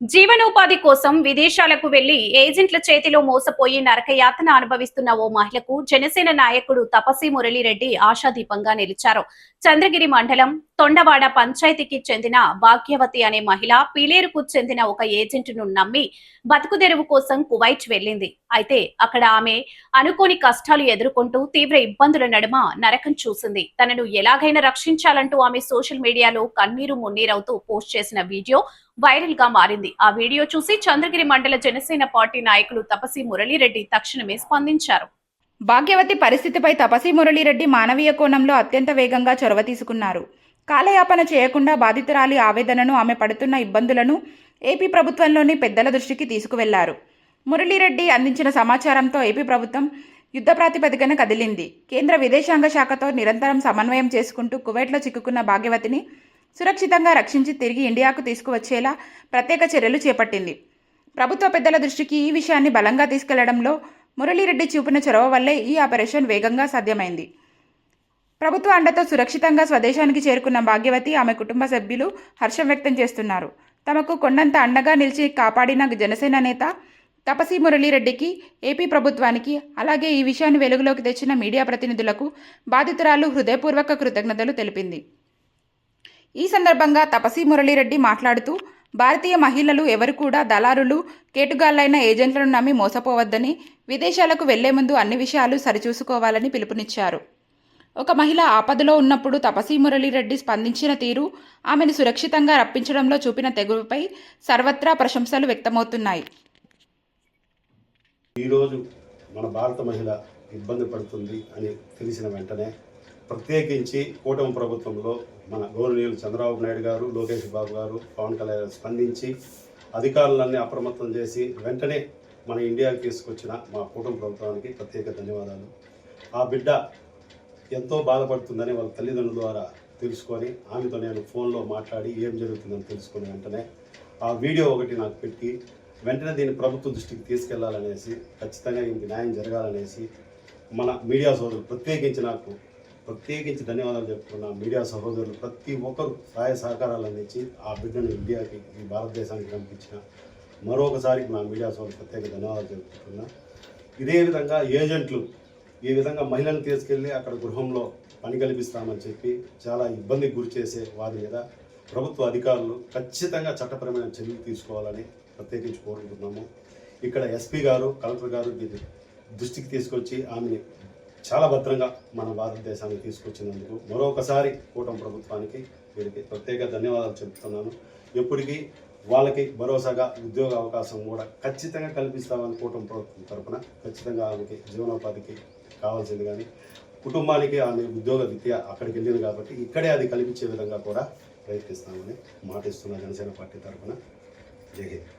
జీవనోపాధి కోసం విదేశాలకు వెళ్లి ఏజెంట్ల చేతిలో మోసపోయి నరకయాతన అనుభవిస్తున్న ఓ మహిళకు జనసేన నాయకుడు తపసి మురళిరెడ్డి ఆశాదీపంగా నిలిచారు. చంద్రగిరి మండలం తొండవాడ పంచాయతీకి చెందిన భాగ్యవతి అనే మహిళ పీలేరుకు చెందిన ఒక ఏజెంట్ను నమ్మి బతుకుదెరువు కోసం కువైట్ వెళ్లింది. అయితే అక్కడ ఆమె అనుకోని కష్టాలు ఎదుర్కొంటూ తీవ్ర ఇబ్బందుల నడుమ నరకం చూసింది. తనను ఎలాగైనా రక్షించాలంటూ ఆమె సోషల్ మీడియాలో కన్నీరు మున్నీరవుతూ పోస్ట్ చేసిన వీడియో వైరల్ గా మారింది. ఆ వీడియో చూసి చంద్రగిరి మండల జనసేన పార్టీ నాయకులు తపసి మురళిరెడ్డి తక్షణమే స్పందించారు. భాగ్యవతి పరిస్థితిపై తపసి మురళిరెడ్డి మానవీయ కోణంలో అత్యంత వేగంగా చొరవ తీసుకున్నారు. కాలయాపన చేయకుండా బాధితురాలి ఆవేదనను, ఆమె పడుతున్న ఇబ్బందులను ఏపీ ప్రభుత్వంలోని పెద్దల దృష్టికి తీసుకువెళ్లారు. మురళిరెడ్డి అందించిన సమాచారంతో ఏపీ ప్రభుత్వం యుద్ధ ప్రాతిపదికన కదిలింది. కేంద్ర విదేశాంగ శాఖతో నిరంతరం సమన్వయం చేసుకుంటూ కువైట్లో చిక్కుకున్న భాగ్యవతిని సురక్షితంగా రక్షించి తిరిగి ఇండియాకు తీసుకువచ్చేలా ప్రత్యేక చర్యలు చేపట్టింది. ప్రభుత్వ పెద్దల దృష్టికి ఈ విషయాన్ని బలంగా తీసుకెళ్లడంలో మురళిరెడ్డి చూపిన చొరవ వల్లే ఈ ఆపరేషన్ వేగంగా సాధ్యమైంది. ప్రభుత్వ అండతో సురక్షితంగా స్వదేశానికి చేరుకున్న భాగ్యవతి, ఆమె కుటుంబ సభ్యులు హర్షం వ్యక్తం చేస్తున్నారు. తమకు కొండంత అండగా నిలిచి కాపాడిన జనసేన నేత తపసి మురళిరెడ్డికి, ఏపీ ప్రభుత్వానికి, అలాగే ఈ విషయాన్ని వెలుగులోకి తెచ్చిన మీడియా ప్రతినిధులకు బాధితురాలు హృదయపూర్వక కృతజ్ఞతలు తెలిపింది. ఈ సందర్భంగా తపసి మురళిరెడ్డి మాట్లాడుతూ, భారతీయ మహిళలు ఎవరు కూడా దళారులు, కేటుగాళ్లైన ఏజెంట్లను నమ్మి మోసపోవద్దని, విదేశాలకు వెళ్లే ముందు అన్ని విషయాలు సరిచూసుకోవాలని పిలుపునిచ్చారు. ఒక మహిళ ఆపదలో ఉన్నప్పుడు తపసి మురళిరెడ్డి స్పందించిన తీరు, ఆమెను సురక్షితంగా రప్పించడంలో చూపిన తెగువపై సర్వత్రా ప్రశంసలు వ్యక్తమవుతున్నాయి. ఈరోజు మన భారత మహిళ ఇబ్బంది పడుతుంది అని తెలిసిన వెంటనే ప్రత్యేకించి కూటమి ప్రభుత్వంలో మన గౌరవనీయులు చంద్రబాబు నాయుడు గారు, లోకేష్ బాబు గారు, పవన్ కళ్యాణ్ స్పందించి అధికారులన్నీ అప్రమత్తం చేసి వెంటనే మన ఇండియాకి తీసుకొచ్చిన మా కూటమి ప్రభుత్వానికి ప్రత్యేక ధన్యవాదాలు. ఆ బిడ్డ ఎంతో బాధపడుతుందని వాళ్ళ తల్లిదండ్రుల ద్వారా తెలుసుకొని ఆమెతో నేను ఫోన్లో మాట్లాడి ఏం జరుగుతుందని తెలుసుకుని వెంటనే ఆ వీడియో ఒకటి నాకు పెట్టి వెంటనే దీన్ని ప్రభుత్వ దృష్టికి తీసుకెళ్లాలనేసి, ఖచ్చితంగా ఇంక న్యాయం జరగాలనేసి మన మీడియా సోదరులు ప్రత్యేకించి ధన్యవాదాలు చెప్పుకున్న మీడియా సహోదరులు ప్రతి ఒక్కరు సహాయ సహకారాలు అందించి ఆ బిడ్డను ఇండియాకి, ఈ భారతదేశానికి పంపించిన మరొకసారి నా మీడియా సోదరులు ప్రత్యేక ధన్యవాదాలు చెప్పుకుంటున్నా. ఇదే విధంగా ఏజెంట్లు ఈ విధంగా మహిళలను తీసుకెళ్ళి అక్కడ గృహంలో పని కల్పిస్తామని చెప్పి చాలా ఇబ్బందికి గురి చేసే వారి మీద ప్రభుత్వ అధికారులు ఖచ్చితంగా చట్టపరమైన చర్యలు తీసుకోవాలని ప్రత్యేకించి కోరుకుంటున్నాము. ఇక్కడ ఎస్పీ గారు, కలెక్టర్ గారు దీన్ని దృష్టికి తీసుకొచ్చి ఆమెని చాలా భద్రంగా మన భారతదేశానికి తీసుకొచ్చినందుకు మరొకసారి కూటమి ప్రభుత్వానికి వీరికి ప్రత్యేక ధన్యవాదాలు చెబుతున్నాను. ఎప్పటికీ వాళ్ళకి భరోసాగా ఉద్యోగ అవకాశం కూడా ఖచ్చితంగా కల్పిస్తామని కూటమి ప్రభుత్వం తరఫున ఖచ్చితంగా ఆమెకి జీవనోపాధికి కావాల్సింది, కానీ కుటుంబానికి ఆమె ఉద్యోగ విద్య అక్కడికి వెళ్ళింది కాబట్టి ఇక్కడే అది కల్పించే విధంగా కూడా ప్రయత్నిస్తామని మాటిస్తున్న జనసేన పార్టీ తరఫున. జై హింద్.